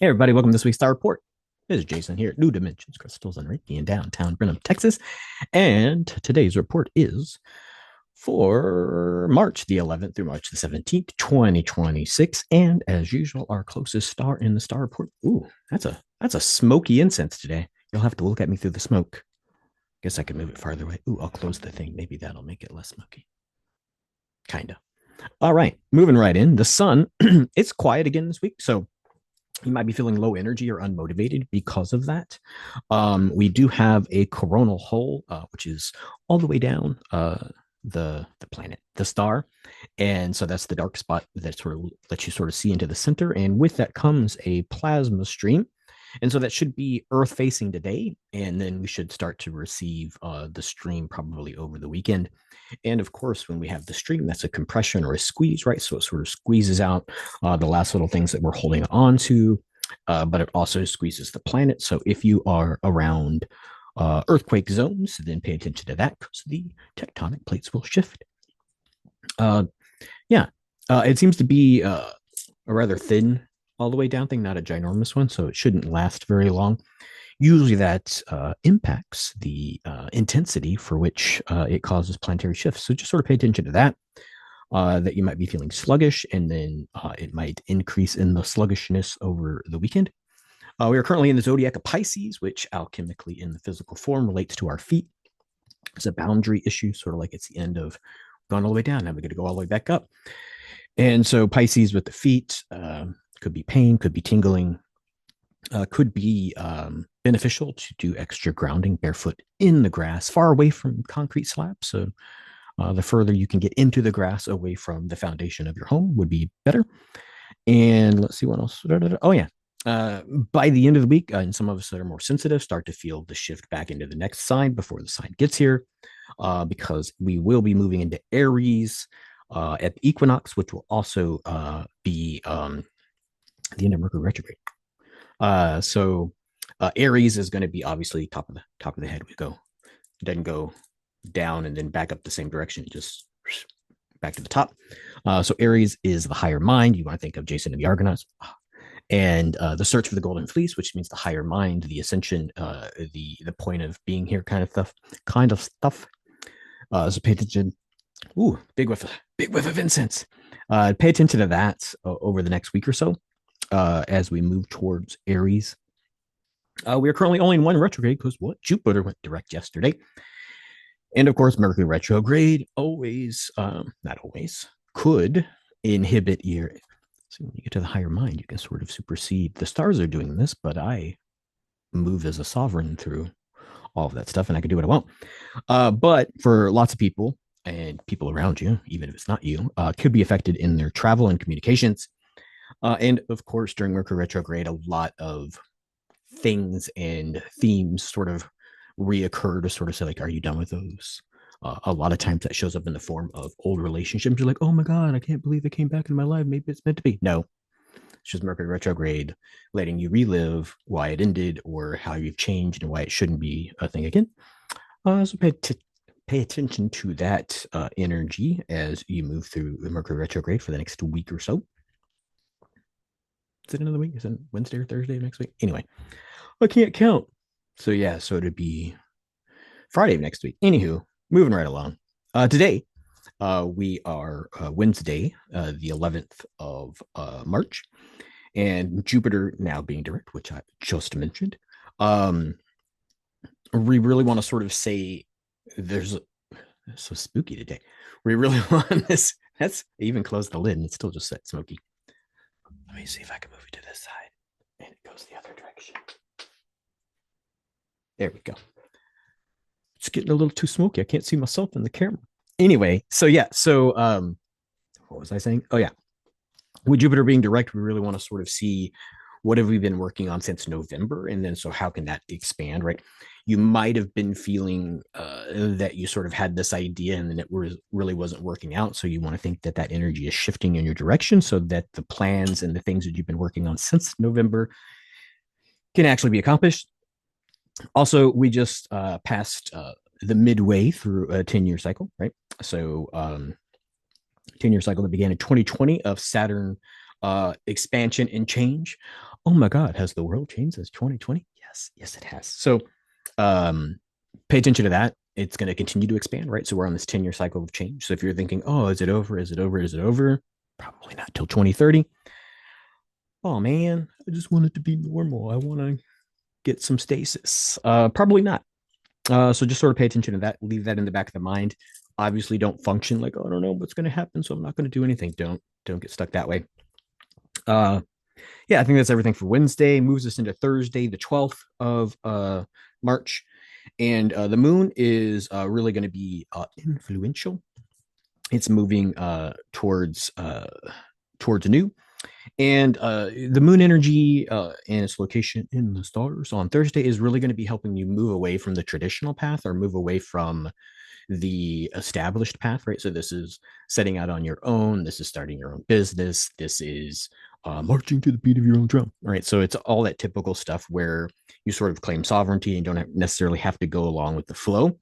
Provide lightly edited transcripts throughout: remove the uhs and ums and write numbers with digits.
Hey, everybody, welcome to this week's Star Report. This is Jason here at New Dimensions Crystals and Reiki in downtown Brenham, Texas. And today's report is for March the 11th through March the 17th, 2026. And as usual, our closest star in the Star Report. Ooh, that's a smoky incense today. You'll have to look at me through the smoke. Guess I could move it farther away. Ooh, I'll close the thing. Maybe that'll make it less smoky. Kinda. All right, moving right in. The sun, it's quiet again this week. So you might be feeling low energy or unmotivated because of that. We do have a coronal hole, which is all the way down the planet, the star, and so that's the dark spot that sort of lets you sort of see into the center. And with that comes a plasma stream, and so that should be Earth facing today, and then we should start to receive the stream probably over the weekend. And of course, when we have the stream, that's a compression or a squeeze, right? So it sort of squeezes out the last little things that we're holding on to, but it also squeezes the planet. So if you are around earthquake zones, then pay attention to that because the tectonic plates will shift. Uh, yeah, it seems to be a rather thin all the way down thing, not a ginormous one, so it shouldn't last very long. Usually that impacts the intensity for which it causes planetary shifts. So just sort of pay attention to that. That you might be feeling sluggish, and then it might increase in the sluggishness over the weekend. We are currently in the zodiac of Pisces, which alchemically in the physical form relates to our feet. It's a boundary issue, sort of like it's the end of gone all the way down. Now we got to go all the way back up. And so Pisces with the feet could be pain, could be tingling, could be beneficial to do extra grounding barefoot in the grass, far away from concrete slabs. So the further you can get into the grass away from the foundation of your home would be better. And let's see what else. Oh, yeah. By the end of the week, and some of us that are more sensitive start to feel the shift back into the next sign before the sign gets here, because we will be moving into Aries at the equinox, which will also be the end of Mercury retrograde. So Aries is going to be obviously top of the head. We go, it doesn't go down and then back up the same direction, just back to the top. So Aries is the higher mind. You want to think of Jason and the Argonauts, and the search for the golden fleece, which means the higher mind, the ascension, the point of being here, kind of stuff. So pay attention. Ooh, big whiff of incense. Pay attention to that over the next week or so as we move towards Aries. We are currently only in one retrograde because what? Jupiter went direct yesterday. And of course, Mercury retrograde always, not always, could inhibit your. So when you get to the higher mind, you can sort of supersede. The stars are doing this, but I move as a sovereign through all of that stuff, and I can do what I want. But for lots of people and people around you, even if it's not you, could be affected in their travel and communications. And of course, during Mercury retrograde, a lot of things and themes sort of reoccur to sort of say, like, are you done with those? A lot of times that shows up in the form of old relationships. You're like, oh my God, I can't believe it came back in my life. Maybe it's meant to be. No, it's just Mercury retrograde letting you relive why it ended or how you've changed and why it shouldn't be a thing again. So pay attention to that energy as you move through the Mercury retrograde for the next week or so. Is it another week? Is it Wednesday or Thursday of next week? Anyway, I can't count. So yeah, so it'd be Friday of next week. Anywho, moving right along. Today, we are Wednesday, the 11th of March, and Jupiter now being direct, which I just mentioned. We really want to sort of say there's so spooky today. We really want this. That's I even closed the lid and it's still just set smoky. Let me see if I can move it to this side and it goes the other direction. There we go. It's getting a little too smoky. I can't see myself in the camera. Anyway, so yeah, so what was I saying? Oh yeah, with Jupiter being direct, we really want to sort of see what have we been working on since November, and then so how can that expand, right? You might have been feeling that you sort of had this idea and then it really wasn't working out. So you want to think that that energy is shifting in your direction so that the plans and the things that you've been working on since November can actually be accomplished. Also, we just passed the midway through a 10-year cycle, right? So 10-year cycle that began in 2020 of Saturn expansion and change Oh my God, has the world changed since 2020? Yes, yes, it has. So um, pay attention to that. It's going to continue to expand, right? So we're on this 10-year cycle of change. So if you're thinking, oh, is it over? Is it over? Is it over? Probably not till 2030. Oh man, I just want it to be normal. I want to get some stasis. Probably not. So just sort of pay attention to that. Leave that in the back of the mind. Obviously, don't function like, oh, I don't know what's going to happen, so I'm not going to do anything. Don't get stuck that way. Uh, yeah, I think that's everything for Wednesday. Moves us into Thursday, the 12th of March, and the moon is really going to be influential. It's moving towards new, and the moon energy and its location in the stars on Thursday is really going to be helping you move away from the traditional path or move away from the established path, right? So this is setting out on your own. This is starting your own business. This is marching to the beat of your own drum, right? So it's all that typical stuff where you sort of claim sovereignty and don't necessarily have to go along with the flow,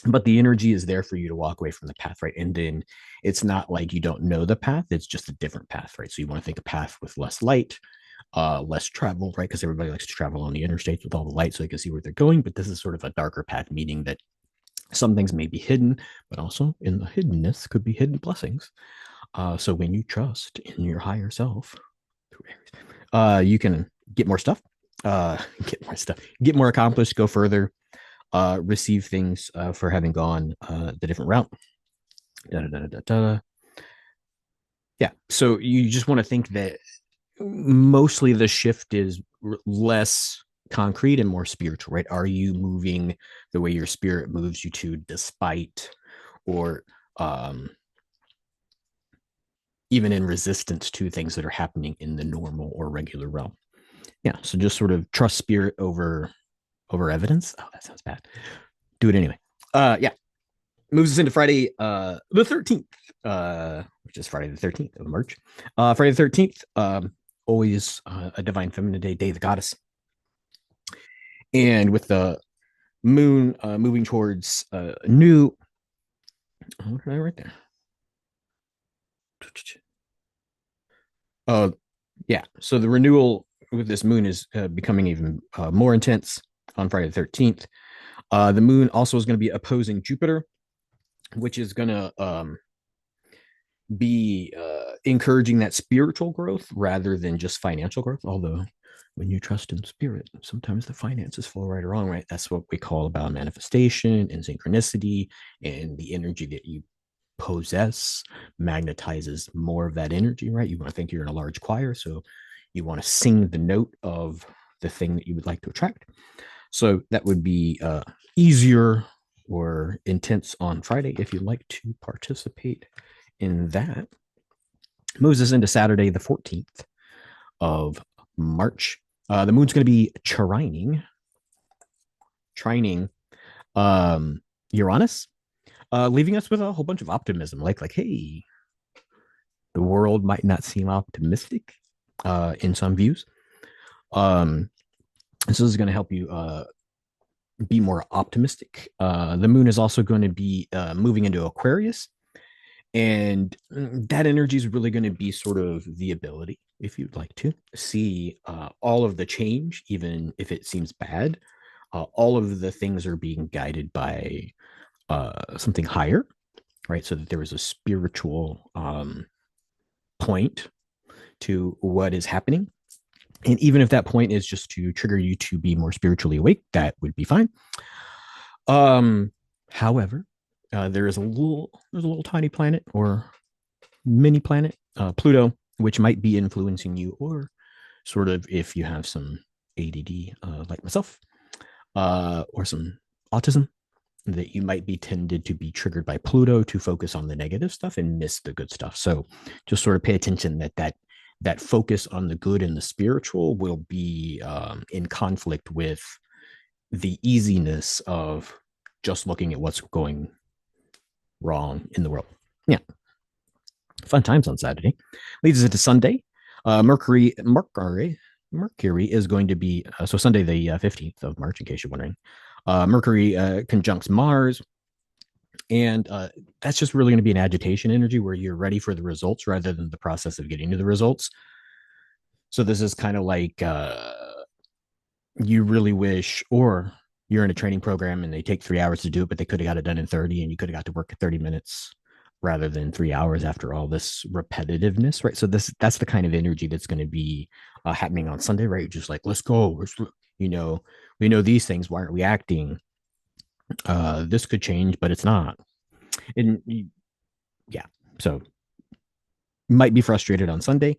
but the energy is there for you to walk away from the path, right? And then it's not like you don't know the path, it's just a different path, right? So you want to think a path with less light, less travel, right? Because everybody likes to travel on the interstates with all the light so they can see where they're going, but this is sort of a darker path, meaning that some things may be hidden, but also in the hiddenness could be hidden blessings. So when you trust in your higher self, you can get more stuff, get more accomplished, go further, receive things for having gone the different route. Da, da, da, da, da. Yeah. So you just want to think that mostly the shift is less concrete and more spiritual, right? Are you moving the way your spirit moves you to, despite or um, even in resistance to things that are happening in the normal or regular realm? Yeah. So just sort of trust spirit over evidence. Oh, that sounds bad. Do it anyway. Yeah. Moves us into Friday the 13th, which is Friday the 13th of March. Friday the 13th, always a divine feminine day, day of the goddess. And with the moon moving towards new, what did I write there? Uh, yeah, so the renewal with this moon is becoming even more intense on Friday the 13th. The moon also is going to be opposing Jupiter, which is going to be encouraging that spiritual growth rather than just financial growth. Although, when you trust in spirit, sometimes the finances flow right or wrong, right? That's what we call about manifestation and synchronicity, and the energy that you possess magnetizes more of that energy, right? You want to think you're in a large choir, so you want to sing the note of the thing that you would like to attract. So that would be easier or intense on Friday if you'd like to participate in that. Moves us into Saturday, the 14th of March. The moon's going to be trining Uranus, leaving us with a whole bunch of optimism. Like, hey, the world might not seem optimistic in some views. This is going to help you be more optimistic. The moon is also going to be moving into Aquarius, and that energy is really going to be sort of the ability, if you'd like to, see all of the change, even if it seems bad. All of the things are being guided by something higher, right? So that there is a spiritual point to what is happening. And even if that point is just to trigger you to be more spiritually awake, that would be fine. However, there's a little tiny planet or mini planet, Pluto, which might be influencing you, or sort of if you have some ADD like myself, or some autism, that you might be tended to be triggered by Pluto to focus on the negative stuff and miss the good stuff. So just sort of pay attention that focus on the good and the spiritual will be in conflict with the easiness of just looking at what's going wrong in the world. Yeah, fun times on Saturday. Leads us into Sunday. Mercury is going to be so Sunday the 15th of March, in case you're wondering. Mercury conjuncts Mars, and that's just really going to be an agitation energy where you're ready for the results rather than the process of getting to the results. So this is kind of like you really wish, or you're in a training program and they take 3 hours to do it, but they could have got it done in 30 and you could have got to work at 30 minutes rather than 3 hours after all this repetitiveness, right? So that's the kind of energy that's going to be happening on Sunday, right? Just like, let's go. You know, we know these things. Why aren't we acting? This could change, but it's not. And yeah, so might be frustrated on Sunday.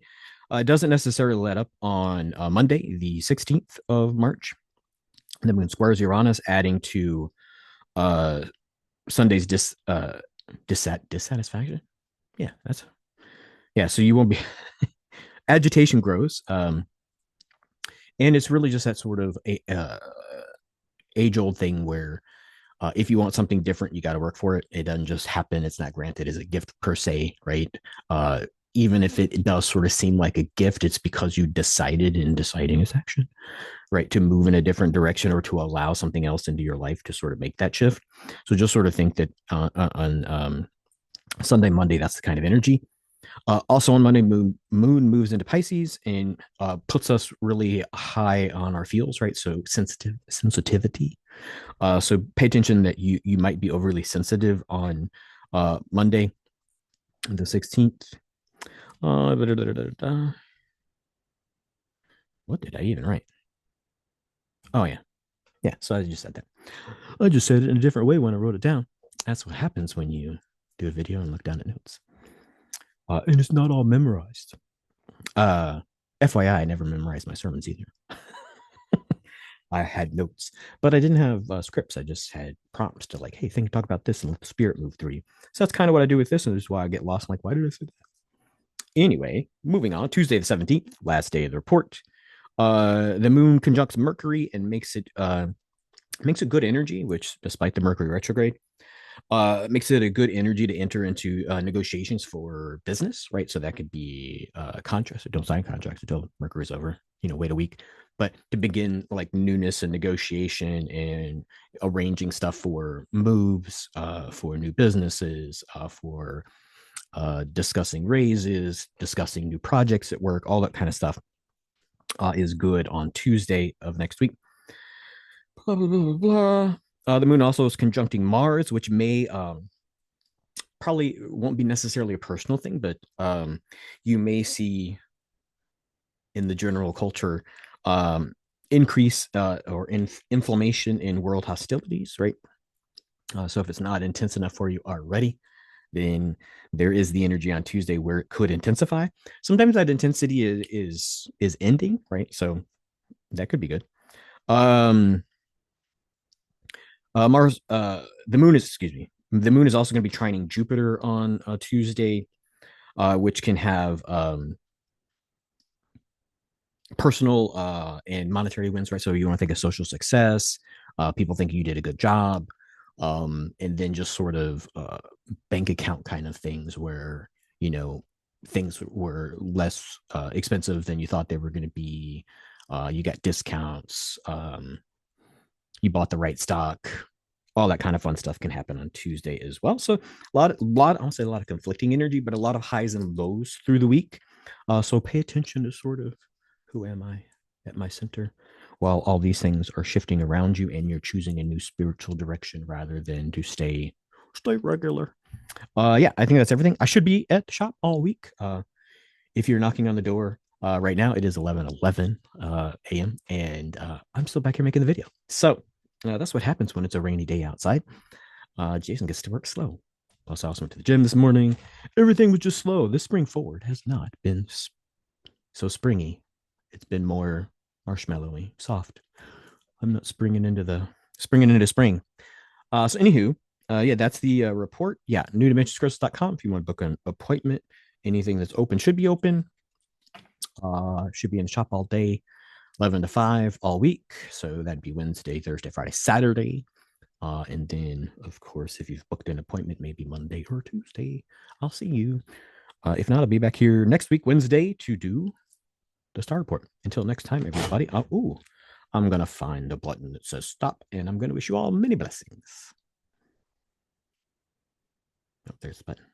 It doesn't necessarily let up on Monday, the 16th of March. The moon squares Uranus, adding to uh, Sunday's dissatisfaction. Yeah, that's yeah. So you won't be agitation grows, and it's really just that sort of age old thing where if you want something different, you got to work for it. It doesn't just happen. It's not granted as a gift per se, right? Uh, Even if it does sort of seem like a gift, it's because you decided in deciding is action, right? To move in a different direction or to allow something else into your life to sort of make that shift. So just sort of think that on Sunday, Monday, that's the kind of energy. Also on Monday, moon moves into Pisces and puts us really high on our feels, right? So sensitivity. So pay attention that you might be overly sensitive on Monday, the 16th. Uh, what did I even write? Oh yeah, yeah. So I just said that. I just said it in a different way when I wrote it down. That's what happens when you do a video and look down at notes. And it's not all memorized. Uh, FYI, I never memorized my sermons either. I had notes, but I didn't have scripts. I just had prompts to like, hey, think, talk about this, and let the spirit move through you. So that's kind of what I do with this, and this is why I get lost. I'm like, why did I say that? Anyway, moving on. Tuesday the 17th, last day of the report. The moon conjuncts Mercury and makes it good energy, which despite the Mercury retrograde, makes it a good energy to enter into negotiations for business, right? So that could be contracts. Don't sign contracts until Mercury's over. Wait a week. But to begin like newness and negotiation and arranging stuff for moves, for new businesses, for discussing raises, discussing new projects at work, all that kind of stuff is good on Tuesday of next week. Blah, blah, blah, blah, blah. The moon also is conjuncting Mars, which may probably won't be necessarily a personal thing, but you may see in the general culture increase or inflammation in world hostilities, right? So if it's not intense enough for you already, then there is the energy on Tuesday where it could intensify. Sometimes that intensity is ending, right? So that could be good. Mars, the moon is, excuse me, the moon is also going to be trining Jupiter on Tuesday, which can have personal and monetary wins, right? So you want to think of social success, people think you did a good job, and then just sort of bank account kind of things where, you know, things were less expensive than you thought they were going to be. You got discounts. You bought the right stock. All that kind of fun stuff can happen on Tuesday as well. So I won't say a lot of conflicting energy, but a lot of highs and lows through the week. So pay attention to sort of who am I at my center while all these things are shifting around you and you're choosing a new spiritual direction rather than to stay regular. Yeah, I think that's everything. I should be at the shop all week. If you're knocking on the door right now, it is 11:11 a.m. and I'm still back here making the video. So that's what happens when it's a rainy day outside. Jason gets to work slow. Plus, I also went to the gym this morning. Everything was just slow. This spring forward has not been so springy. It's been more marshmallowy, soft. I'm not springing into spring. So anywho, yeah, that's the report. Yeah, newdimensionscrystals.com if you want to book an appointment. Anything that's open should be open. Should be in the shop all day, 11 to 5 all week. So that'd be Wednesday, Thursday, Friday, Saturday. And then, of course, if you've booked an appointment, maybe Monday or Tuesday, I'll see you. If not, I'll be back here next week, Wednesday, to do the star report. Until next time, everybody. I'm going to find the button that says stop, and I'm going to wish you all many blessings. Oh, there's the button.